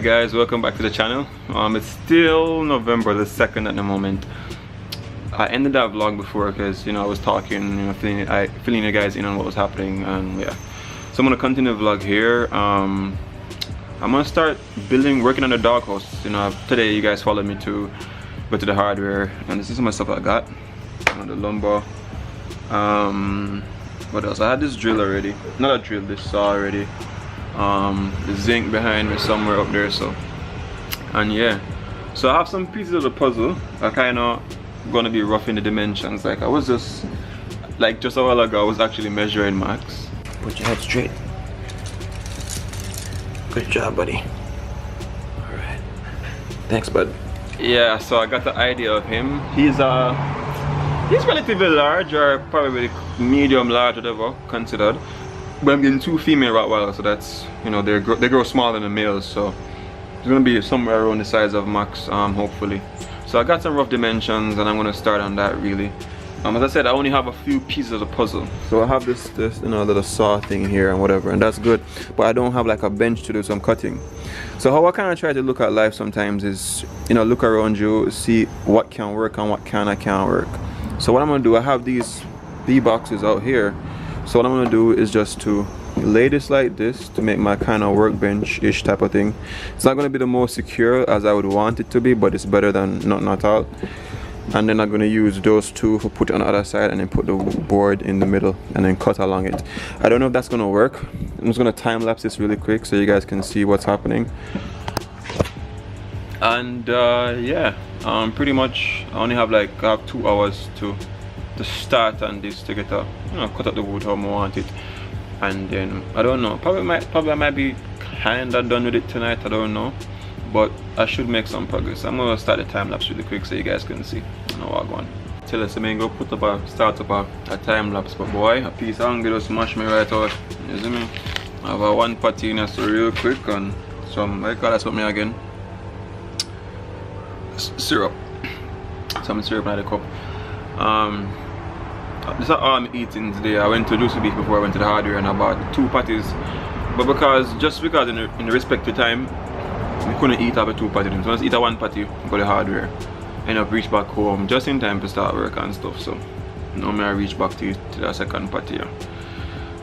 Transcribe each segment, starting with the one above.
Alright guys, welcome back to the channel. It's still November the 2nd at the moment. I ended that vlog before because, you know, I was talking, you know, filling you guys in on what was happening, and yeah. So I'm gonna continue the vlog here. I'm gonna start working on the doghouse. You know, today you guys followed me to go to the hardware, and this is some of the stuff I got. The lumber. What else? I had this drill already. Not a drill, this saw already. The zinc behind me somewhere up there, so. And yeah. So I have some pieces of the puzzle. I kinda gonna be rough in the dimensions. Like I was just a while ago I was actually measuring Max. Put your head straight. Good job, buddy. Alright. Thanks, bud. Yeah, so I got the idea of him. He's relatively large, or probably medium large, whatever considered. But I'm getting 2 female Rottweilers, so that's, you know, they grow smaller than the males, so it's gonna be somewhere around the size of Max, hopefully. So I got some rough dimensions, and I'm gonna start on that really. As I said, I only have a few pieces of the puzzle. So I have this you know, little saw thing here and whatever, and that's good. But I don't have like a bench to do some cutting. So how I kind of try to look at life sometimes is, you know, look around you, see what can work and what can't work. So what I'm gonna do, I have these B boxes out here. So what I'm gonna do is just to lay this like this to make my kind of workbench-ish type of thing. It's not gonna be the most secure as I would want it to be, but it's better than nothing at all. And then I'm gonna use those 2 for put on the other side, and then put the board in the middle and then cut along it. I don't know if that's gonna work. I'm just gonna time lapse this really quick so you guys can see what's happening. And yeah, pretty much I only have like 2 hours to start on this to get cut up the wood how I want it. And then I don't know, probably I might be kinda done with it tonight, I don't know, but I should make some progress. I'm gonna start the time lapse really quick so you guys can see. I know what I'm going. Tell us I'm gonna start up a time lapse, but boy, a piece of hungry just smash me right out. You see me? I have a 1 patty in here, so real quick, and some, I call that something again, syrup. Some syrup in the cup. This is all I'm eating today. I went to Juicy Beef before I went to the hardware, and I bought 2 patties. But just because in the respect to time, we couldn't eat over 2 patties. So let's eat a 1 patty, go to the hardware. End up reach back home just in time to start work and stuff. So now I reach back to the 2nd patty. Yeah.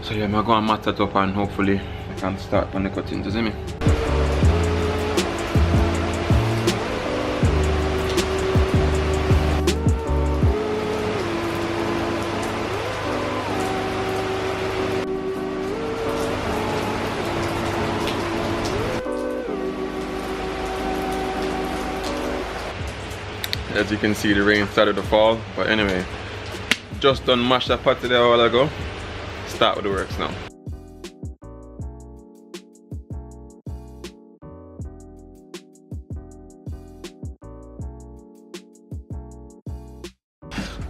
So yeah, I'm gonna mat that up, and hopefully I can start on the cutting. You see me? As you can see, the rain started to fall, but anyway, just done mashed that patty there a while ago. Start with the works now.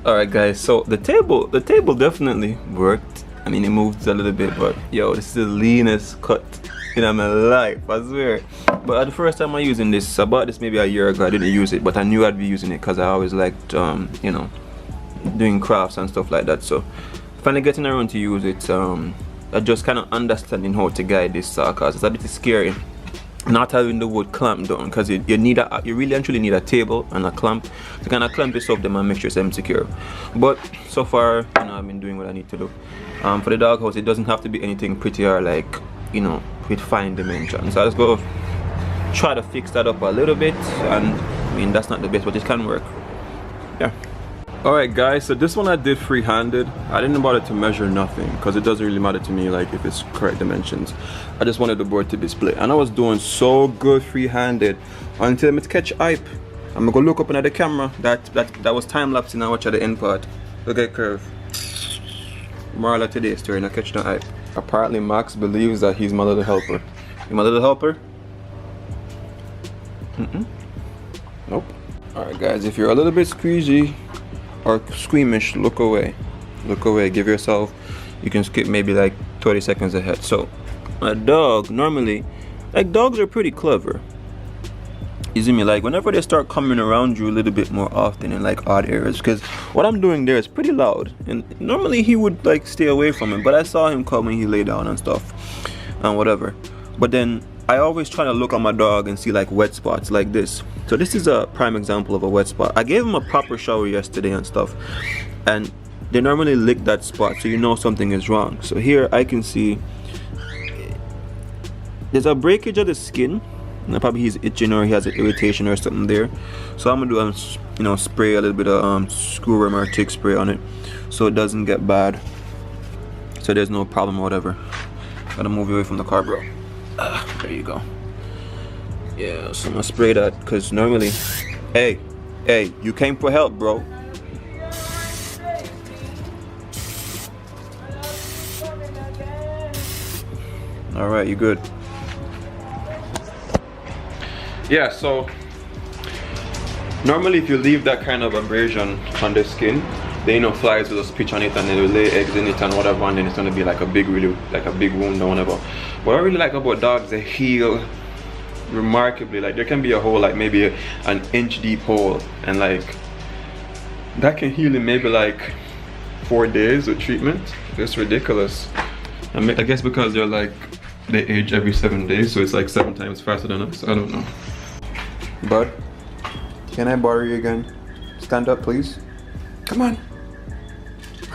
Alright guys, so the table definitely worked. I mean, it moved a little bit, but yo, this is the leanest cut in my life, I swear. But the first time I'm using this, I bought this maybe a year ago. I didn't use it, but I knew I'd be using it because I always liked you know, doing crafts and stuff like that. So finally getting around to use it, I just kind of understanding how to guide this saw, because it's a bit scary not having the wood clamped down, because you really actually need a table and a clamp to kind of clamp this up them and make sure it's secure. But so far, you know, I've been doing what I need to do. For the doghouse, it doesn't have to be anything pretty or like, you know, with fine dimensions. So I just go try to fix that up a little bit, and I mean, that's not the best, but it can work. Yeah. Alright guys, so this one I did free-handed. I didn't bother to measure nothing because it doesn't really matter to me like if it's correct dimensions. I just wanted the board to be split, and I was doing so good free-handed until I catch Ayy. I'm gonna go look up another camera that was time-lapsing and watch at the end part. Look at curve. Moral of today's story, now catch the Ayy. Apparently Max believes that he's my little helper. You my little helper? Nope. Alright guys, if you're a little bit squeezy or squeamish, look away. Look away. Give yourself, you can skip maybe like 30 seconds ahead. So a dog, normally, like, dogs are pretty clever. You see me? Like, whenever they start coming around you a little bit more often in like odd areas, because what I'm doing there is pretty loud, and normally he would like stay away from it, but I saw him come and he lay down and stuff and whatever. But then I always try to look on my dog and see like wet spots like this. So this is a prime example of a wet spot. I gave him a proper shower yesterday and stuff, and they normally lick that spot, so you know something is wrong. So here I can see there's a breakage of the skin. Now probably he's itching or he has an irritation or something there. So I'm gonna do you know, spray a little bit of screwworm or tick spray on it so it doesn't get bad, so there's no problem or whatever. Gotta move away from the car, bro. There you go. Yeah, so I'm gonna spray that because normally, hey, you came for help, bro. All right, you good? Yeah, so normally if you leave that kind of abrasion on the skin, then you know flies will just pitch on it and they will lay eggs in it and whatever, and then it's gonna be like a big, really like a big wound or whatever. What I really like about dogs, they heal remarkably. Like there can be a hole like maybe an inch deep hole, and like that can heal in maybe like 4 days with treatment. It's ridiculous. I guess because they're like, they age every 7 days, so it's like 7 times faster than us. I don't know. Bud, can I borrow you again? Stand up, please. Come on.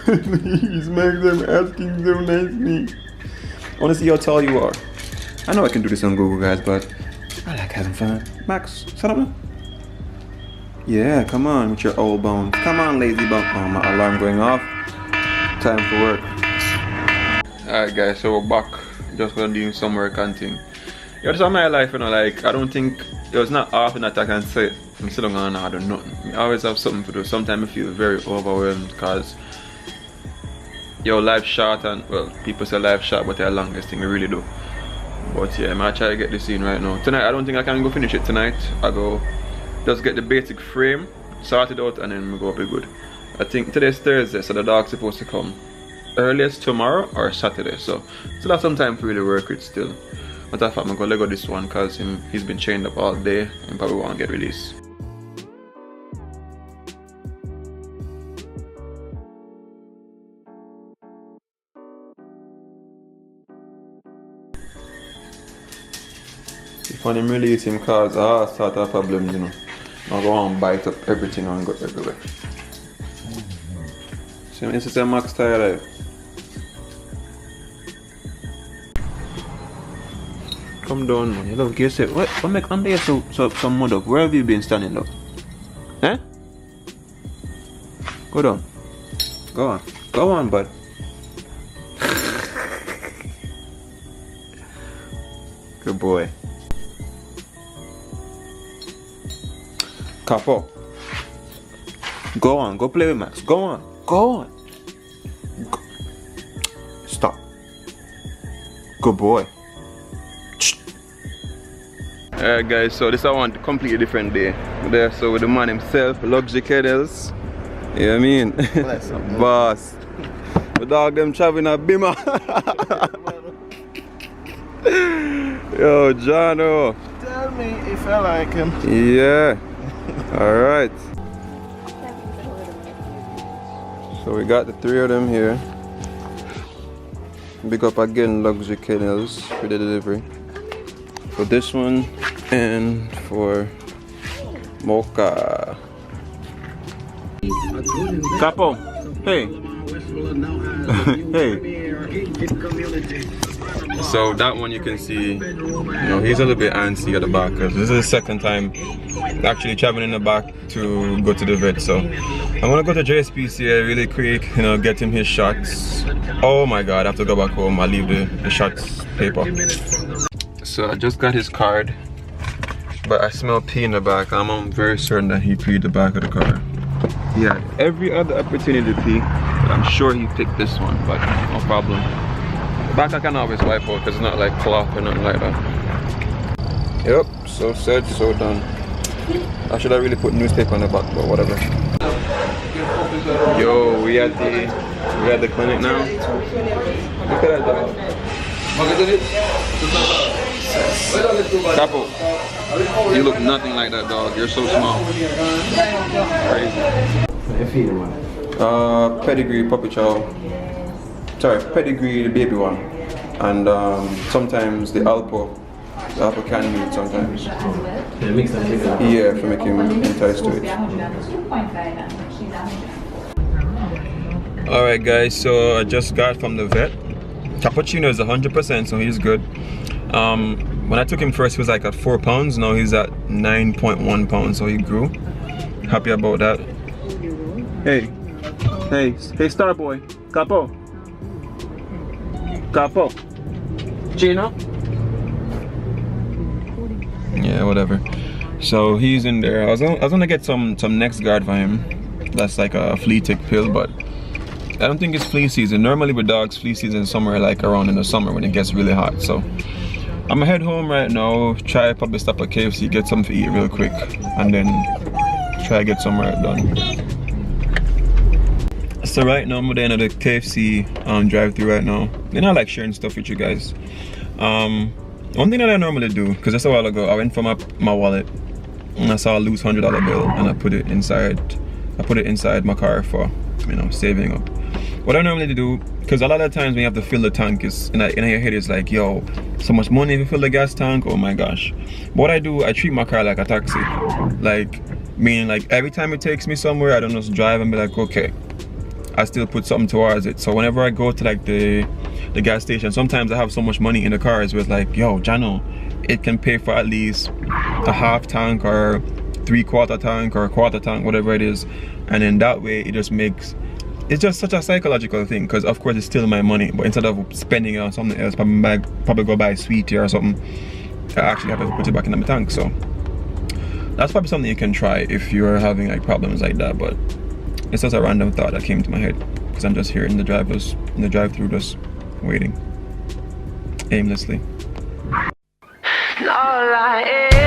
Please, make them asking so nicely. I want to see how tall you are. I know I can do this on Google, guys, but I like having fun. Max, shut up now. Yeah, come on with your old bones. Come on, lazy bone. Oh, my alarm going off. Time for work. Alright, guys, so we're back. Just gonna do some work and thing. Yeah, this is my life, you know, like, I don't think, it was not often that I can say, I'm still gonna do nothing. I always have something to do. Sometimes I feel very overwhelmed because, yo, life short, and, well, people say life short, but they're the longest thing, we really do. But yeah, I'm gonna try to get this in right now. Tonight, I don't think I can go finish it tonight. I go just get the basic frame, sort it out, and then we go be good. I think today's Thursday, so the dog's supposed to come earliest tomorrow or Saturday, so still have some time to really work with still. Matter of fact, I'm gonna Lego this one because he's been chained up all day and probably won't get released. If when him release him cause sort of problems, you know. I'll go and bite up everything and go everywhere. So this is a max tire. Come down, man. You love yourself. What make under you so mud up? Where have you been standing up? Eh? Go down. Go on. Go on, bud. Good boy. Capo. Go on. Go play with Max. Go on. Go on. Go. Stop. Good boy. Alright guys, so this is a completely different day. There, so with the man himself, Luxury Kennels. You know what I mean? Bless him, boss. The dog them traveling a bimmer. Yo, Jono. Tell me if I like him. Yeah. Alright. So we got the 3 of them here. Big up again Luxury Kennels for the delivery. For this one and for Mocha. Capo, hey. Hey. So that one you can see, you know, he's a little bit antsy at the back because this is the second time actually traveling in the back to go to the vet. So I'm gonna go to JSPCA really quick, you know, get him his shots. Oh my god, I have to go back home. I'll leave the shots paper. So I just got his card, but I smell pee in the back. I'm very certain that he peed the back of the car. He had every other opportunity to pee, but I'm sure he picked this one, but no problem. The back I can always wipe out because it's not like cloth or nothing like that. Yep, so said, so done. I should have really put newspaper on the back, but whatever. Yo, we at the clinic now. Look at that dog. Capo, you look nothing like that dog. You're so small. Crazy. Pedigree puppy chow. Sorry, pedigree the baby one, and sometimes the Alpo The apple can need sometimes. Yeah, mix that together. Yeah, for making enticed to it. Alright guys, so I just got from the vet. Cappuccino is 100%, so he's good. When I took him first, he was like at 4 pounds. Now he's at 9.1 pounds, so he grew. Happy about that. Hey, star boy, Capo, Gina. Yeah, whatever. So he's in there. I was gonna get some next guard for him. That's like a flea tick pill, but I don't think it's flea season. Normally with dogs, flea season is somewhere like around in the summer when it gets really hot. So I'm gonna head home right now, try probably stop at KFC, get something to eat real quick, and then try to get somewhere done. So right now I'm at the end of the KFC drive-thru right now. And I like sharing stuff with you guys. One thing that I normally do, because just a while ago I went for my wallet and I saw a loose $100 bill and I put it inside my car for, you know, saving up. What I normally do, because a lot of times when you have to fill the tank, is in your head is like, yo, so much money if you fill the gas tank, oh my gosh. But what I do, I treat my car like a taxi. Like, meaning like every time it takes me somewhere, I don't just drive and be like, okay, I still put something towards it. So whenever I go to like the gas station, sometimes I have so much money in the car, it's with like, yo, Jano, it can pay for at least a half tank or 3/4 tank or a quarter tank, whatever it is. And then that way it just makes, it's just such a psychological thing, because of course it's still my money, but instead of spending it on something else, probably go buy a sweetie or something, I actually have to put it back in my tank. So that's probably something you can try if you're having like problems like that. But it's just a random thought that came to my head because I'm just here in the drive-thru just waiting aimlessly. No lie.